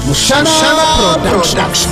Mushana Production.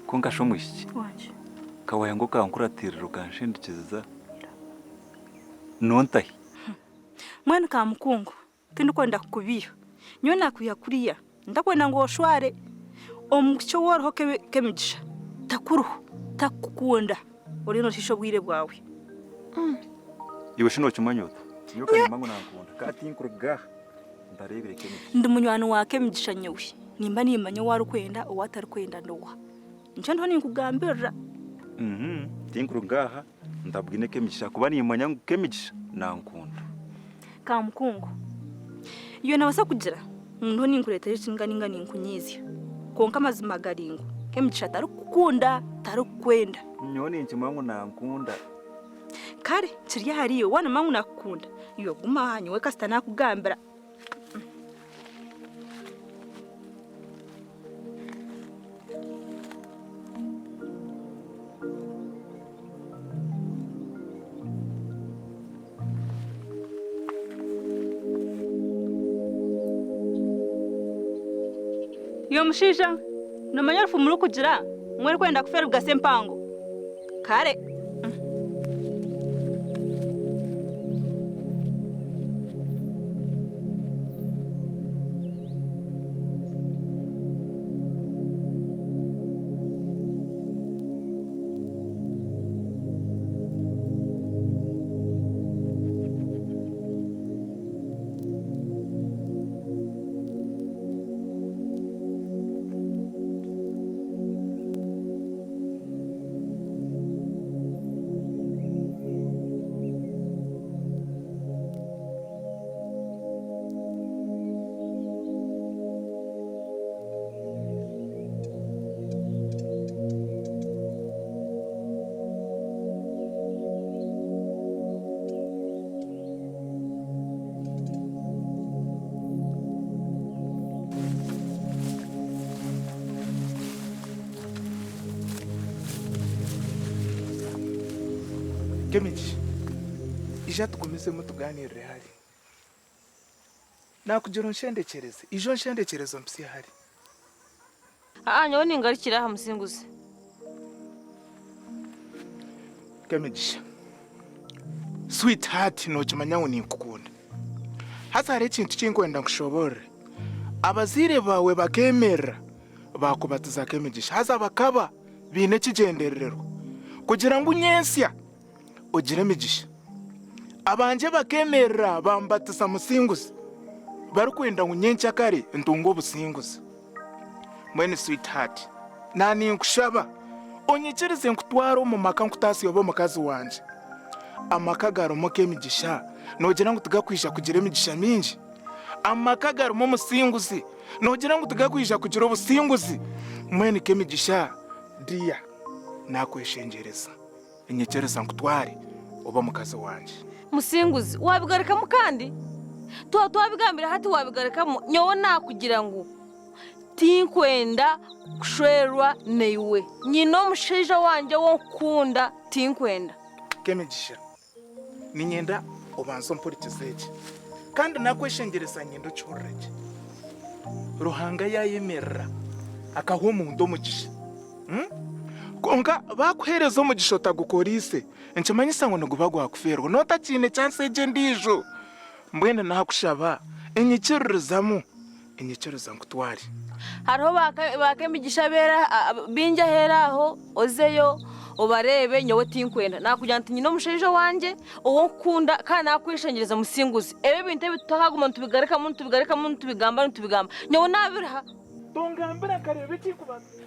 Konka shomwishi waje kawaya ngo kankuratirira ukanshindikiza nontahi mwana ka mukungu kindi kwenda kubiha nyo nakuya kuriya ndakwenda ngo oshware omucyo woroho kemigisha takuruho takukunda uri no shisho bwire bwawe iwe shino cyumanyota nyo kanyimango nakunda katinkuruga ndarebere kemigisha ndi munywano wa kemigisha nyewe nimba nimanya wari kwenda uwatari kwenda ndowa nje ntoni nkugambira tinkurugaha ndabwine kemigisha kuba nimanya ngo kemigisha nankunda ka mukungu iyo nabasa kugira ntoni nkureta y'ingani ngani nkunyizi konka amazima garingo k'emigisha tarukukunda tarukwenda nyoni nchimangu nankunda kare kirya hariyo wana mangu nakukunda iyo guma hanyu we kasita nakugambira iyo mushisha nomanya rufu muri kugira mwere kwenda kufera bugase mpango kare Kemiji, ija tukomeze mutuganirire hari. Nakugira nshendekereze, ijo nshendekerezo mpsi hari. Nyoni ngarikira ha musinguzi. Kemiji. Sweetheart no kimanyawo ninkukunda. Hasa hari ikintu kinkwenda nkushobore. Abazire bawe bakemera bakubatiza Kemiji. Haza bakaba bine kigendererero. Kugira ngo unyensya ugire imigisha abanje bakemera bambatiza musinguzi bari kwenda unyencha kare ntungo businguzi mwene sweetheart nani nkushaba onyikirize nkutwaro mu maka nkutasi yobo mukazi wanje amakagaro moke imigisha nogira ngo tugakwisha kugira imigisha minji amakagaro mu musinguzi nogira ngo tugakwisha kugira ubusinguzi mwene kemigisha dia nakweshengereza inyekereza nkutware uba mukazi wanje musinguzi wabigarika mukandi twabigambira hati wabigarika nyowe nakugira ngo tinkwenda kushwerwa neiwe nyino mushija wanje wo kunda tinkwenda Kemigisha ninyenda ubanzo mpurikizeje kandi nakweshengereza nyendo cyororeje ruhanga yayemerera akaho mu ndo mugisha konga bakuhereza umugisha utagukorise encamanyisa ngo nugubagwa kuferwa nota kine cyanseje ndijo mbwene nakushaba enyikiruzamu enyikiruza nkutwari hariho bakemigisha bera binja heraho ozeyo obarebe nyowe tinkwenda nakugira nti nyino mushije wanje uwo nkunda kandi nakwishengereza musinguzi ebe binte bitakaguma ntubigamba nyowe nabiraha tongambira karebe kikubaza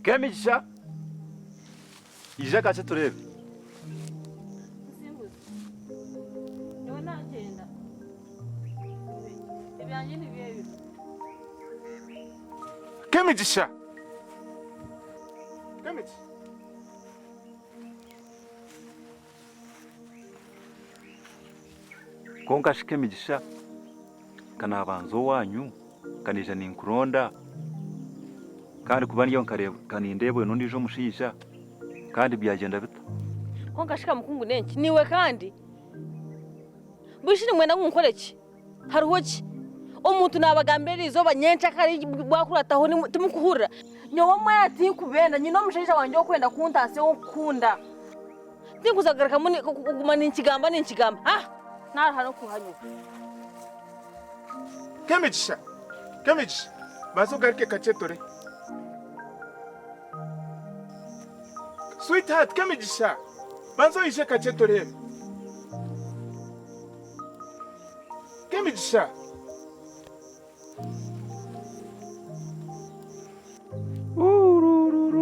Kemigisha ije kache turebe musinguzi nyowe nagenda ebyanje nibiye Kemigisha Kemigisha konka shikemigisha kana abanzo wanyu kanija ninkuronda kandi kuba niyo nkareba kanindebwe nundi jo mushisha kandi byagenda bita konka shika mukungu nenki niwe kandi bushini mwenda nkunkoreki hariho ki omuntu nabagambira izo banyencha kari bwakurataho ni tumukuhura nyowe mwe ati kubenda nyino mushija wanje okwenda kuntase okunda tinkuzagaraka muni kuguma ninkigamba nara hano kuhanyuka Kemigisha bazogarike kacetore Sweetheart Kemigisha banzo ije kacetore Kemigisha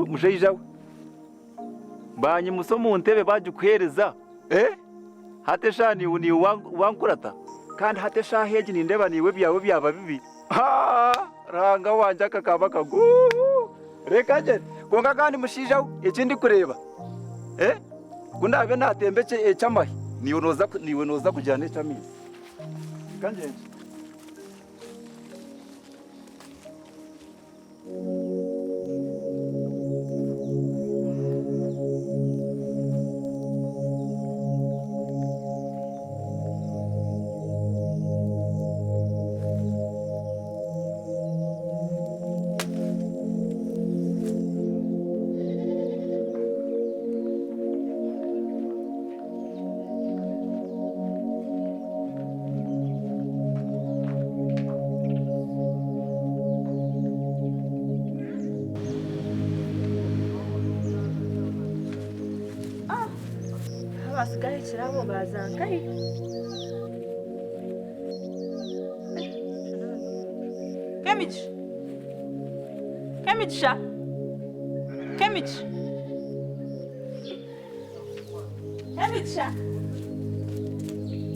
mushaija banyi musomo ntebe bajukuhereza hate sha ni wankurata kandi hate sha heji nindeba niwe byawe byaba bibi ranga wanje akakaba kagu reka je konga kandi mushija ikindi kureba kundabe natembeke ecamahi niwe noza kujyana ecamizi kanje basigaye kirabo bazangaye Kemici Kemici Kemici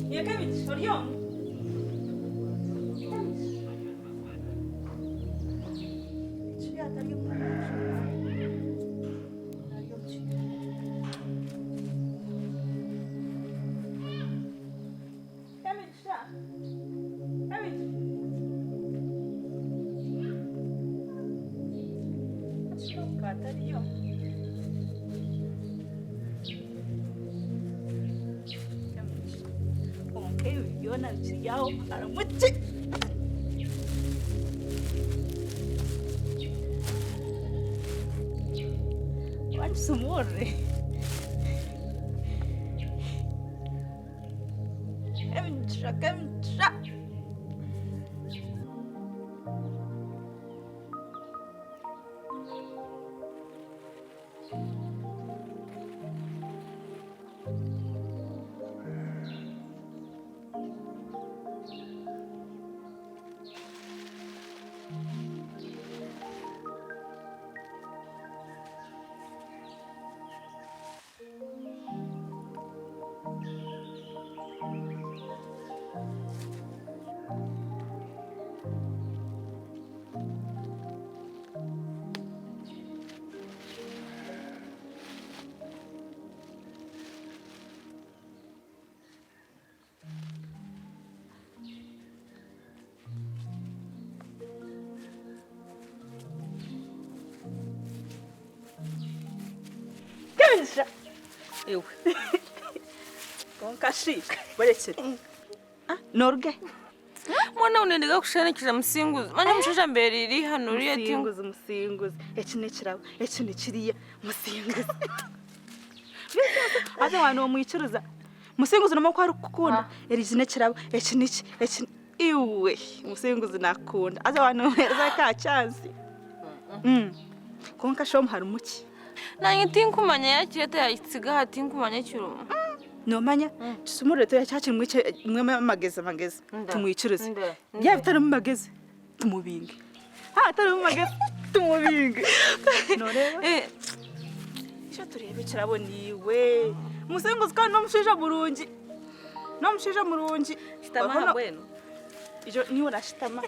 Ya Kemici oluyor mu? Yona yao aramuti wan sumore emcha Eu. Konkashi, barekere. Norge. Mwana unendiga kushanikira musinguzi. Manya mushasha mbere iri hano uri ati musinguzi. Ekine kirabo, ekine kiriya musinguzi. Aza wano omwicuruza. Musinguzi no mako arukukunda. Erizine kirabo, ekine iwe. Musinguzi nakunda. Aza wano hereza ka chance. Konkashi omharumuki. Nange tinkumanya yakireta yayitsiga hatinkumanya kirumu. No manya tusumure to yacyakira mwe mageze tumwicuruze. Ya bitari mu mageze tumubinge. Atari mu mageze tumubinge. No reba. Isho turebe kirabo niwe. Musenguzi kandi no mushija burungi. No mushija murungi. Shitama bwenu. Ijo niwe rashitama.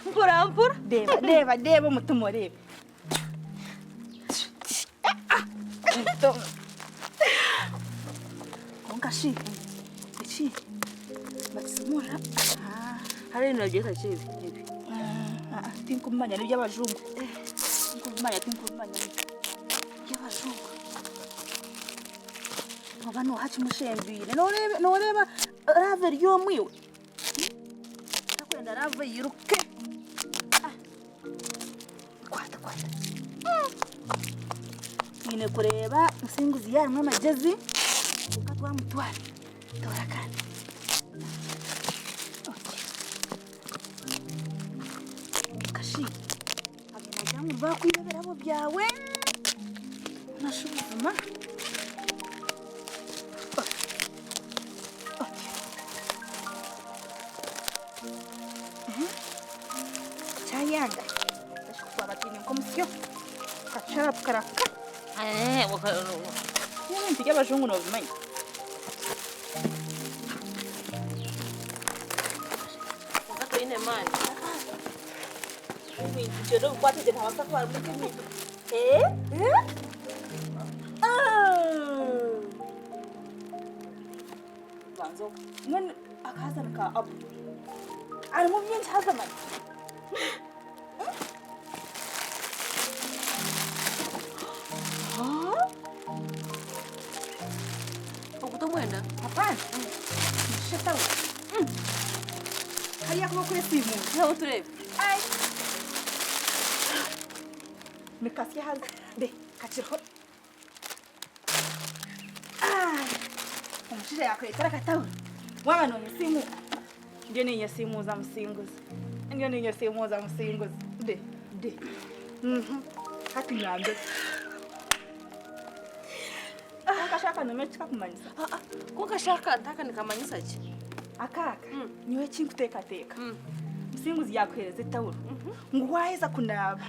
Mpura. Deba mutumorebe. Konkashi. Iki. Batsumura. Hari nageza chibi. Tinkumanya ni by'abajungu. Tinkumanya. Y'abajungu. Abano hachi mushembire. Noreba rave ryomwiwe. Takwenda rave yiruke. Kwata. Nyine kureba musinguzi yarimwe amagezi ukatwa mutwari tora kandi kashi abana jamwe bakwibera abo byawe nashubuzuma cyayanga ndashukwa batini ko musyo kacha karaka wakara ibintu by'abazungu nobimanya wakati ine mani ibintu byo kwatije ntawasa kwa muri ibintu banzo mwen akazana ka abu arimo byinshi hazamana ukutomwenda hapana shatawa hariya kuba kuri simu ntawe turebe ai mikasi haza de kachiro umushije yakwetara katawa wama nonye simu ndio ni simu za msinguzi ndio ni simu za msinguzi de hati ngambye akashaka nomechika kumanyisa kukashaka ntaka nikamanyisa ki akaka niwe chinkuteka teka msinguzi yakwereze tawuro ngo waheza kunaba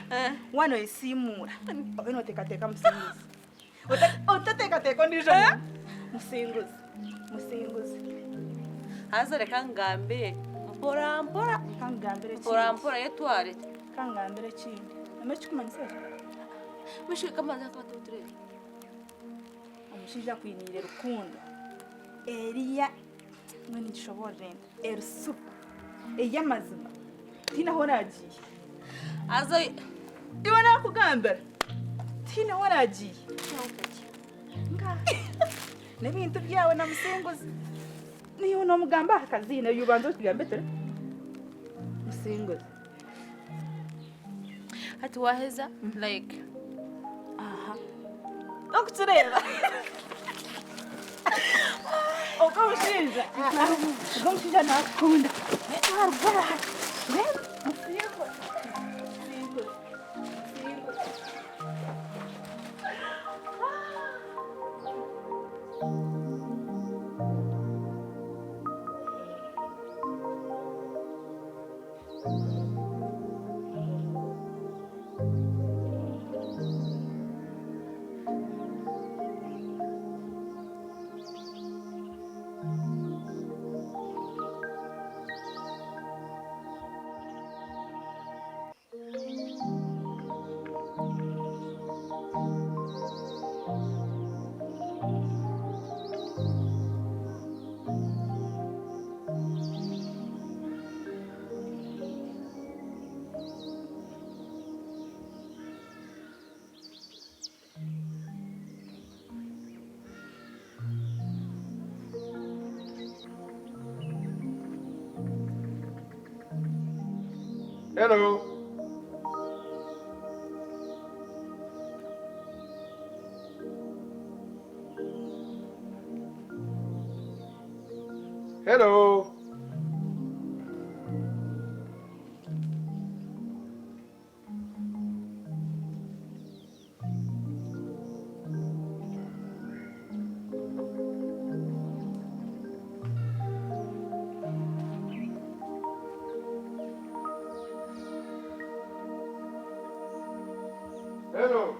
wano isimura obino teka teka msinguzi utateka teka ndijo msinguzi haza reka ngambire mpora kangambire mpora yetware kangambire chindi nomechika kumanyisa mishwe kamaza kwa turebe umushija kwinire rukundo Eliya mwene gishoborenda Ersu eyamazima tinaho nagiye azo iwe nakugambira tinaho nagiye nga nebintu byawe na musinguzi niyo no mugamba akazina yubanzo tugambe tere musinguzi hati waheza like aha okutureba okamushinja okamushinja nakunda arwara musinguzi Hello. Hello. Hello.